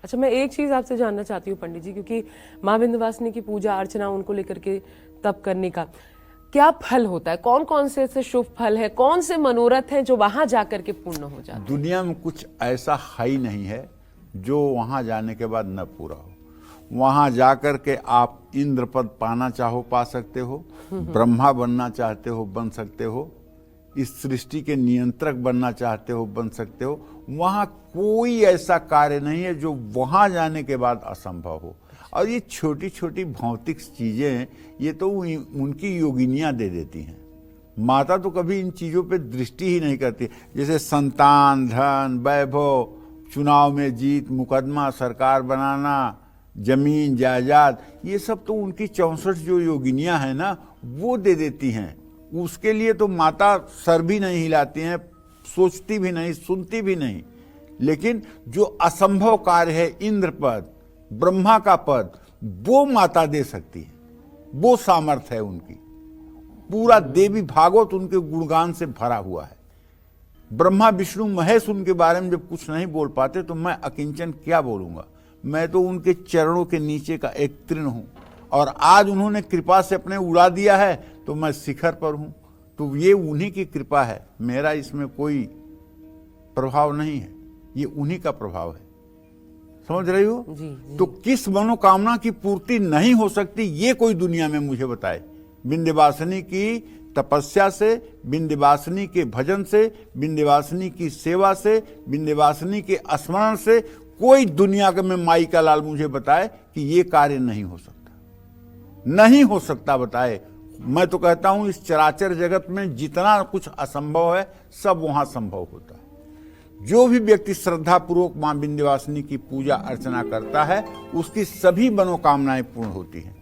अच्छा, मैं एक चीज आपसे जानना चाहती हूँ पंडित जी, क्योंकि माँ विंध्यवासिनी की पूजा अर्चना उनको लेकर के तप करने का क्या फल होता है, कौन कौन से ऐसे शुभ फल है, कौन से मनोरथ हैं जो वहां जाकर के पूर्ण हो जाते हैं? दुनिया में कुछ ऐसा है ही नहीं है जो वहां जाने के बाद न पूरा हो। वहां जाकर के आप इंद्र पद पाना चाहो पा सकते हो, ब्रह्मा बनना चाहते हो बन सकते हो, इस सृष्टि के नियंत्रक बनना चाहते हो बन सकते हो। वहां कोई ऐसा कार्य नहीं है जो वहां जाने के बाद असंभव हो। और ये छोटी छोटी भौतिक चीजें ये तो उनकी योगिनियां दे देती हैं। माता तो कभी इन चीजों पे दृष्टि ही नहीं करती। जैसे संतान, धन, वैभव, चुनाव में जीत, मुकदमा, सरकार बनाना, जमीन जायदाद, ये सब तो उनकी 64 जो योगिनियां हैं ना वो दे देती हैं। उसके लिए तो माता सर भी नहीं हिलाती हैं, सोचती भी नहीं, सुनती भी नहीं। लेकिन जो असंभव कार्य है, इंद्र पद, ब्रह्मा का पद, वो माता दे सकती है। वो सामर्थ्य है उनकी। पूरा देवी भागवत उनके गुणगान से भरा हुआ है। ब्रह्मा विष्णु महेश उनके बारे में जब कुछ नहीं बोल पाते तो मैं अकिंचन क्या बोलूंगा। मैं तो उनके चरणों के नीचे का एक तृण हूं, और आज उन्होंने कृपा से अपने उड़ा दिया है तो मैं शिखर पर हूं। तो ये उन्हीं की कृपा है, मेरा इसमें कोई प्रभाव नहीं है, ये उन्हीं का प्रभाव है। समझ रही हो? जी। तो किस मनोकामना की पूर्ति नहीं हो सकती ये कोई दुनिया में मुझे बताए। विंध्यवासिनी की तपस्या से, विंध्यवासिनी के भजन से, विंध्यवासिनी की सेवा से, विंध्यवासिनी के स्मरण से कोई दुनिया के में माई का लाल मुझे बताए कि ये कार्य नहीं हो सकता, नहीं हो सकता बताए। मैं तो कहता हूं इस चराचर जगत में जितना कुछ असंभव है सब वहां संभव होता है। जो भी व्यक्ति श्रद्धा पूर्वक मां विंध्यवासिनी की पूजा अर्चना करता है उसकी सभी मनोकामनाएं पूर्ण होती हैं।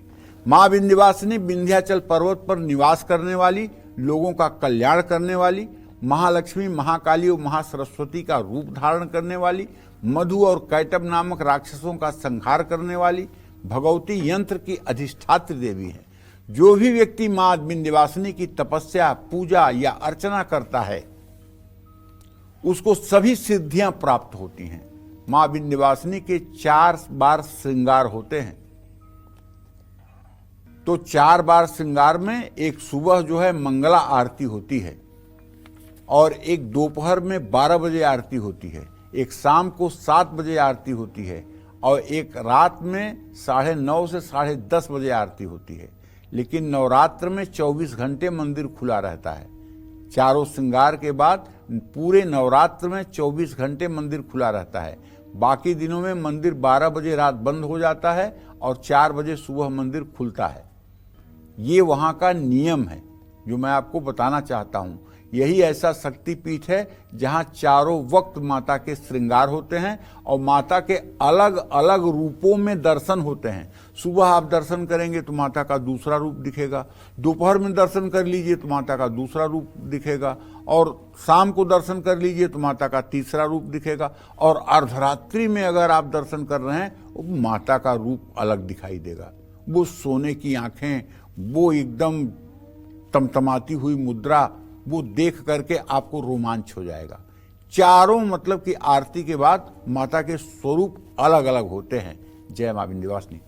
मां विंध्यवासिनी विंध्याचल पर्वत पर निवास करने वाली, लोगों का कल्याण करने वाली, महालक्ष्मी, महाकाली और महासरस्वती का रूप धारण करने वाली, मधु और कैटब नामक राक्षसों का संहार करने वाली भगवती यंत्र की अधिष्ठात्री देवी है। जो भी व्यक्ति मां विंध्यवासिनी की तपस्या, पूजा या अर्चना करता है उसको सभी सिद्धियां प्राप्त होती हैं। मां विंध्यवासिनी के 4 बार श्रृंगार होते हैं। तो 4 बार श्रृंगार में एक सुबह जो है मंगला आरती होती है, और एक दोपहर में 12 बजे आरती होती है, एक शाम को 7 बजे आरती होती है, और एक रात में 9:30 से 10:30 बजे आरती होती है। लेकिन नवरात्र में 24 घंटे मंदिर खुला रहता है। चारों श्रृंगार के बाद पूरे नवरात्र में 24 घंटे मंदिर खुला रहता है। बाकी दिनों में मंदिर 12 बजे रात बंद हो जाता है और 4 बजे सुबह मंदिर खुलता है। ये वहां का नियम है जो मैं आपको बताना चाहता हूं। यही ऐसा शक्तिपीठ है जहां चारों वक्त माता के श्रृंगार होते हैं और माता के अलग अलग रूपों में दर्शन होते हैं। सुबह आप दर्शन करेंगे तो माता का दूसरा रूप दिखेगा, दोपहर में दर्शन कर लीजिए तो माता का दूसरा रूप दिखेगा, और शाम को दर्शन कर लीजिए तो माता का तीसरा रूप दिखेगा, और अर्धरात्रि में अगर आप दर्शन कर रहे हैं तो माता का रूप अलग दिखाई देगा। वो सोने की आंखें, वो एकदम तमतमाती हुई मुद्रा, वो देख करके आपको रोमांच हो जाएगा। चारों मतलब कि आरती के बाद माता के स्वरूप अलग अलग होते हैं। जय मां विंध्यवासिनी।